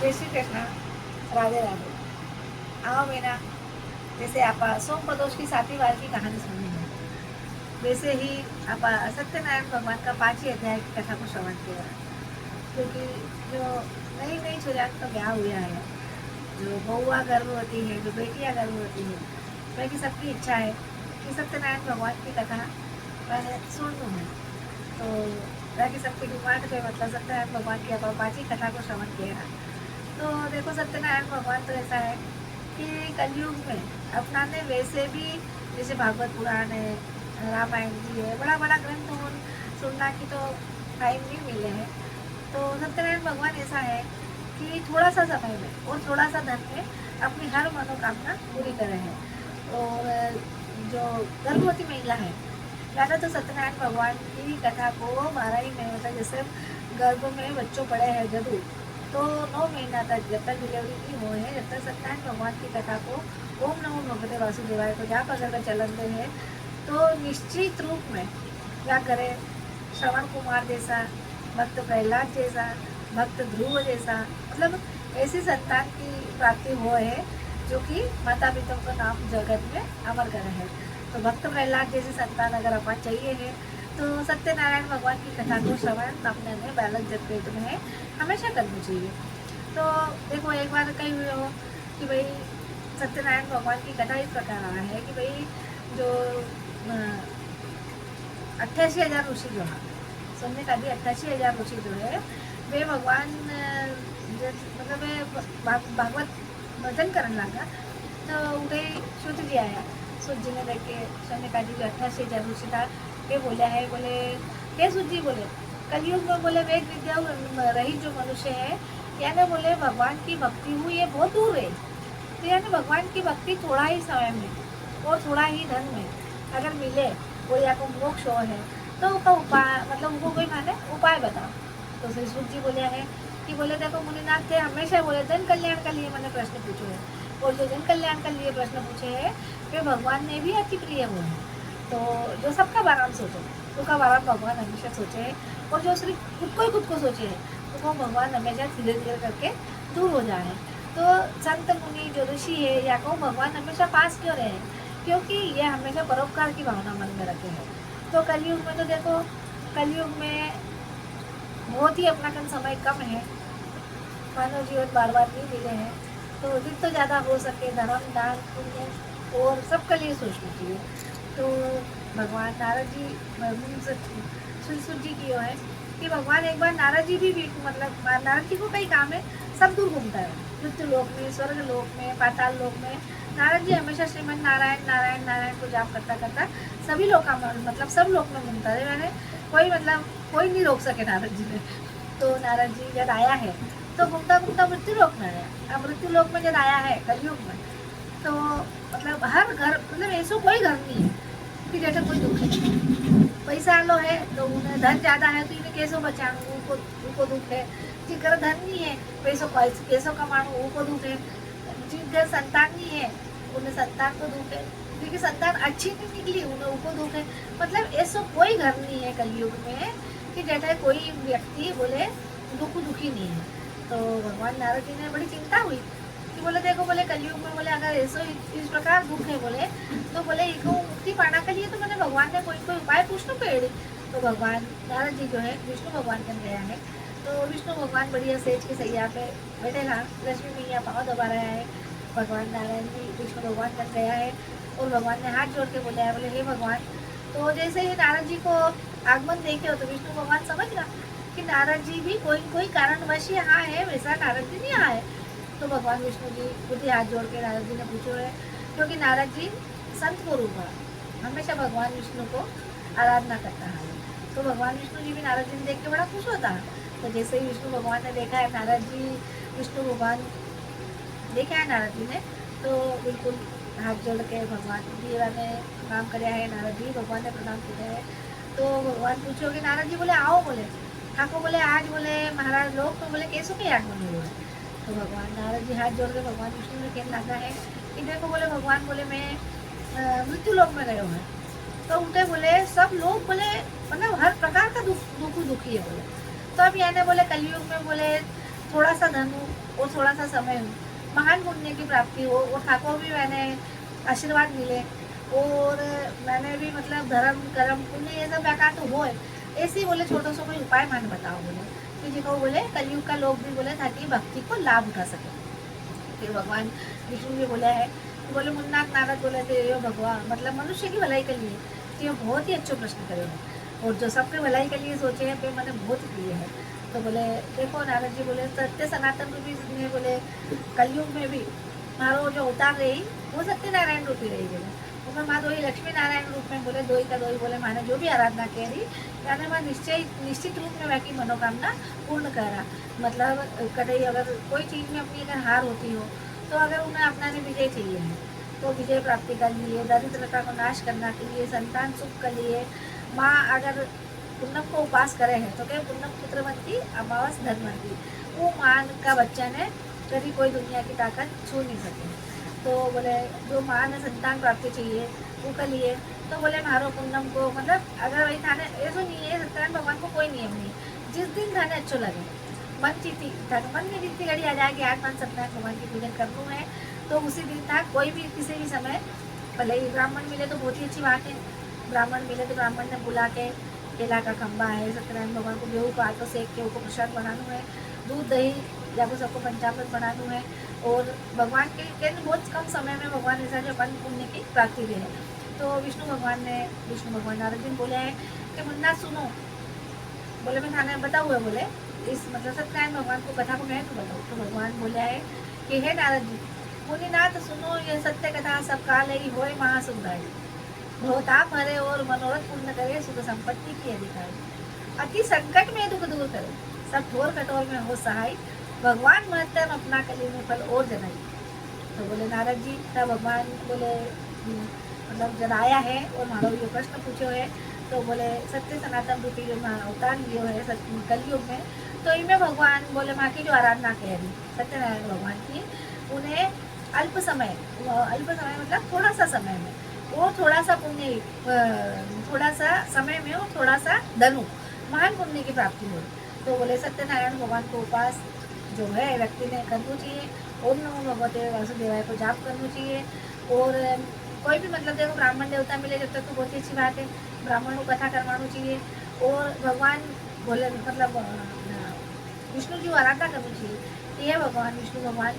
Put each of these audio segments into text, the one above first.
जय श्री कृष्ण, राधे राधे। आओ मीना, जैसे आप सोम प्रदोष की 7वीं वार की कहानी सुनी है, वैसे ही आप सत्यनारायण भगवान का 5वीं अध्याय की कथा को श्रवण किया। क्योंकि जो नई नई छोरियां का ब्याह हुआ है, जो बहुआ गर्भवती है, जो बेटियां गर्भवती है, वही सबकी इच्छा है कि सत्यनारायण भगवान की कथा मैंने सुन लूँ है। तो बाकी सबकी डिमांड पे मतलब सत्यनारायण भगवान की अपन 5वीं कथा को श्रवण किया। तो देखो, सत्यनारायण भगवान तो ऐसा है कि कलयुग में अपना ने वैसे भी, जैसे भागवत पुराण है, रामायण जी है, बड़ा बड़ा ग्रंथ सुनना की तो टाइम नहीं मिले हैं। तो सत्यनारायण भगवान ऐसा है कि थोड़ा सा समय में और थोड़ा सा धन में अपनी हर मनोकामना पूरी करे है। और जो गर्भवती महिला है, ज़्यादा तो सत्यनारायण भगवान की कथा को 12 ही महीने तक, जैसे गर्भ में बच्चों पड़े हैं जब, तो 9 महीना तक, जब तक डिलीवरी नहीं हुए हैं, जब तक सत्यनारायण भगवान की कथा को ओम नमो भगवते वासुदेवाय को जाप अगर चलन दे हैं, तो निश्चित रूप में क्या करें, श्रवण कुमार जैसा, भक्त प्रहलाद जैसा, भक्त ध्रुव जैसा, मतलब ऐसी संतान की प्राप्ति हो है जो कि माता पिता का नाम जगत में अमर करे है। तो भक्त प्रहलाद जैसी संतान अगर अपन चाहिए है, तो सत्यनारायण भगवान की कथा को श्रवण अपने में बैलेंस जब पेट में है हमेशा करनी चाहिए। तो देखो, एक बार कही हुई हो कि भाई सत्यनारायण भगवान की कथा इस प्रकार रहा है कि भाई जो 88,000 ऋषि जो है, सुनने का भी 88,000 ऋषि जो है, वे भगवान मतलब वे भागवत भजन करने लगा। तो उदय सूत जी आया, सूत जी ने देख के सुनने का जी जो 88,000 ऋषि था, वे बोला है, बोले हे सूत जी, बोले कलयुग में बोले वेद विद्या रही जो मनुष्य है, यानी बोले भगवान की भक्ति हुई ये बहुत दूर है। तो यानी भगवान की भक्ति थोड़ा ही समय में और थोड़ा ही धन में अगर मिले, वो या को मोक्ष हो है, तो उसका उपाय, मतलब उनको कोई माने उपाय बताओ। तो श्री सूत जी बोले है कि बोले देखो मुनिनाथ थे, हमेशा बोले जन कल्याण के लिए मैंने प्रश्न पूछे है, और जो जन कल्याण के लिए प्रश्न पूछे है वे भगवान ने भी अति प्रिय हुए हैं। तो जो सबका बाराम सोचो, उसका बाराम भगवान हमेशा सोचे है, और जो सिर्फ खुद को सोचे है, तो वो भगवान हमेशा धीरे धीरे करके दूर हो जाए। तो संत मुनि जो ऋषि है या को भगवान हमेशा पास क्यों रहे, क्योंकि ये हमेशा परोपकार की भावना मन में रखे हैं। तो कलयुग में तो देखो, कलयुग में बहुत ही अपना कम समय कम है, मानव जीवन बार बार नहीं मिले हैं, तो जितना ज़्यादा हो सके धर्म दान पुण्य और सबके लिए सोचना चाहिए। तो भगवान नारद जी सुध जी की है कि भगवान एक बार नारद जी भी मतलब नारद जी को कई काम है, सब दूर घूमता है, मृत्यु लोक में, स्वर्ग लोक में, पाताल लोक में। नारद जी हमेशा श्रीमन नारायण नारायण नारायण को जाप करता करता सभी लोग का मतलब सब लोक में घूमता है। मैंने कोई मतलब कोई नहीं रोक सके नारद जी ने। तो नारद जी जब आया है तो घूमता घूमता मृत्यु लोक में आया। अब मृत्यु लोक में जब आया है कलयुग में, तो मतलब हर घर, मतलब ऐसा कोई घर नहीं है कि जैसे कोई दुख है। पैसा लो है तो उन्हें धन ज़्यादा है तो इन्हें कैसो बचाऊँ, उनको दुख है। जिन घर धन नहीं है, पैसों कमाऊँ, उनको दुख है। जिन घर संतान नहीं है, उन्हें संतान को दुख है, क्योंकि संतान अच्छी नहीं निकली, उन्हें उनको दुख है। मतलब ऐसा कोई घर नहीं है कलयुग में कि जैसे कोई व्यक्ति बोले दुखी नहीं है। तो भगवान नारद जी ने बड़ी चिंता हुई कि बोले देखो, बोले कलयुग में बोले अगर ऐसा इस प्रकार दुख है, बोले तो बोले इनको मुक्ति पाने के लिए तो मैंने भगवान ने कोई उपाय पूछना पेड़। तो भगवान नारद जी जो है विष्णु भगवान बन गया है। तो विष्णु भगवान बढ़िया सेज के सैया पे बैठे था, लक्ष्मी मैया पाँव दबा रहा है, भगवान नारायण जी विष्णु भगवान बन गया है। और भगवान ने हाथ जोड़ के बोला है, बोले हे भगवान। तो जैसे ही नारद जी को आगमन देखे हो तो विष्णु भगवान समझ गया कि नारद जी भी कोई कारणवश यहाँ है, वैसा नारद जी नहीं यहाँ है। तो भगवान विष्णु जी खुद ही हाथ जोड़ के नारद जी ने पूछो है, क्योंकि नारद जी संत को रूप है, हमेशा भगवान विष्णु को आराधना करता है। तो भगवान विष्णु जी भी नारद जी ने देख के बड़ा खुश होता है। तो जैसे ही विष्णु भगवान ने देखा है नारद जी, विष्णु भगवान देखा है नारद जी ने, तो बिल्कुल हाथ जोड़ के भगवान जी ने प्रणाम कराया है। नारद जी भगवान ने प्रणाम किया है। तो भगवान पूछो कि नारद जी बोले आओ, बोले ठाकुर बोले आज बोले महाराज लोग तो बोले कैसो के आगमन हुआ है। तो भगवान नारद जी हाथ जोड़ के भगवान विष्णु ने कहने लगा है कि देखो, बोले भगवान बोले मैं मृत्यु लोक में गए हुए। तो उनके बोले सब लोग बोले मतलब हर प्रकार का दुखी है बोले। तो अब यानी बोले कलयुग में बोले थोड़ा सा धन हो और थोड़ा सा समय हो, महान पुण्य की प्राप्ति हो, और ठाकुर भी मैंने आशीर्वाद मिले, और मैंने भी मतलब धर्म कर्म पुण्य ये सब व्याकार तो हो, ऐसे ही बोले छोटा सा कोई उपाय मैंने बताओ बोले, कि जिनको बोले कलयुग का लोग भी बोले ताकि भक्ति को लाभ उठा सके। फिर भगवान विष्णु भी बोला है, बोले मुन्नाथ नारद बोले थे यो भगवान मतलब मनुष्य की भलाई के लिए, तो ये बहुत ही अच्छे प्रश्न करे हैं, और जो सबके भलाई के लिए सोचे हैं पे मैंने बहुत प्रिय है। तो बोले देखो नारद जी बोले सत्य सनातन रूपी ने बोले कलयुग में भी मारो जो अवतार रही वो सत्यनारायण रूपी रही बोले, तो माँ दो ही लक्ष्मी नारायण रूप में बोले, दो ही का दो ही बोले माने जो भी आराधना कह रही यानी मैं निश्चित रूप में वह मनोकामना पूर्ण करा। मतलब कहीं अगर कोई चीज़ में अपनी अगर हार होती हो तो अगर उन्हें अपनाने विजय चाहिए है, तो विजय प्राप्ति के लिए, दरिद्रता को नाश करने के लिए, संतान सुख के लिए माँ अगर पुन्नम को उपास करे हैं तो क्या पुन्नम पुत्रवंती अमावस धनवंती, वो माँ का बच्चा ने कभी कोई दुनिया की ताकत छू नहीं सके। तो बोले जो माँ ने संतान प्राप्ति चाहिए वो के लिए, तो बोले मारो पुन्नम को मतलब अगर वही थाने ऐसा नहीं है, सत्यनारायण भगवान को कोई नियम नहीं, जिस दिन थाने अच्छो लगे मन जीती मन में जितनी घड़ी आ जाएगी आज मन सत्यनारायण भगवान की पूजन करना है, तो उसी दिन था कोई भी किसी भी समय भले ही ब्राह्मण मिले तो बहुत ही अच्छी बात है, ब्राह्मण मिले तो ब्राह्मण ने बुला के केला का खंबा है, सत्यनारायण भगवान को गेहूँ को आटो सेक के उनको प्रसाद बनाना है, दूध दही या को सबको पंचामृत बनाना है, और भगवान के बहुत कम समय में भगवान ऐसा जो अपन पुण्य की प्राप्ति दे है। तो विष्णु भगवान नारद जी बोले हैं कि मुन्ना सुनो, बोले मैं थाने बताऊँ है बोले इस मतलब सत्यनारायण भगवान को कथा को मैं तो बताऊँ, तो भगवान बोले है कि हे नारद जी मुनिनाथ सुनो ये सत्य कथा सब काल ही होए महासुखदायी, बहुताप हरे और मनोरथ पूर्ण करे, सुख संपत्ति की अधिकारी, अति संकट में दुख दूर करे, सब ठोर कटोर में हो सहाय, भगवान महत्तम अपना कली में फल और जनाई। तो बोले नारद जी तब भगवान बोले मतलब जनाया है और मारो ये प्रश्न पूछो है, तो बोले सत्य सनातन रूपी जो अवतार लियो है कलयुग में, तो इनमें भगवान बोले माँ की जो आराधना कह रही सत्यनारायण भगवान की, उन्हें अल्प समय मतलब थोड़ा सा समय में वो थोड़ा सा पुण्य थोड़ा सा समय में वो थोड़ा सा धनु महान पुण्य की प्राप्ति हो। तो बोले सत्यनारायण भगवान को उपास जो है व्यक्ति ने करना चाहिए, ओम नमो भगवते वासुदेवाय को जाप करना चाहिए, और कोई भी मतलब देखो ब्राह्मण देवता मिले जब तक तो बहुत ही अच्छी बात है, ब्राह्मण को कथा करवाना चाहिए, और भगवान बोले मतलब विष्णु जी को आराधना करनी चाहिए। यह भगवान विष्णु भगवान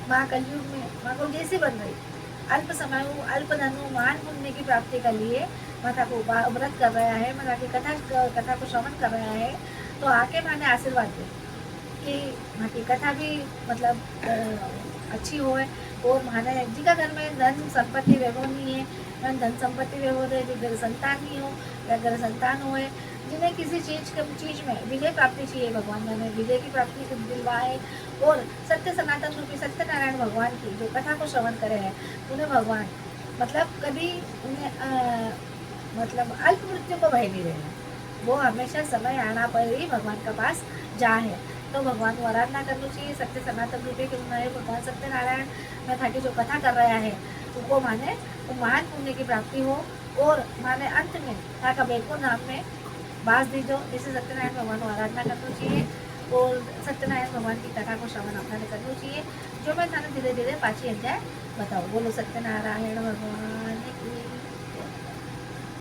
माँ कलयुग में माँ को जैसी बन रही अल्प समय अल्प धनु महान पुण्य की प्राप्ति के लिए माता को व्रत कर रहा है, माता की कथा को श्रवण कर रहा है, तो आके माने आशीर्वाद दे कि माँ की कथा भी मतलब अच्छी हो, और महाराज जी का घर में धन संपत्ति वैभव नहीं है, धन संपत्ति वैभव है, जो संतान नहीं हो या घर संतान हो, जिन्हें किसी चीज में विजय प्राप्ति चाहिए, भगवान ने विजय की प्राप्ति को दिलवाए, और सत्य सनातन रूपी सत्यनारायण भगवान की जो कथा को श्रवण करे हैं उन्हें भगवान मतलब कभी उन्हें मतलब अल्प मृत्यु को भय नहीं रहना, वो हमेशा समय आना पर ही भगवान का पास जा है। तो भगवान को आराधना करनी चाहिए सत्य सनातन रूपी के भगवान सत्यनारायण में था कि जो कथा कर रहा है उनको माने तो महान पुण्य की प्राप्ति हो, और माने अंत में ताका बैकुंठ धाम में बास दीजो, इसे सत्यनारायण भगवान को आराधना करनी चाहिए, और सत्यनारायण भगवान की कथा को श्रवण अपने करना चाहिए, जो मैं थाने धीरे धीरे पाची अध्याय बताओ। बोलो सत्यनारायण भगवान की।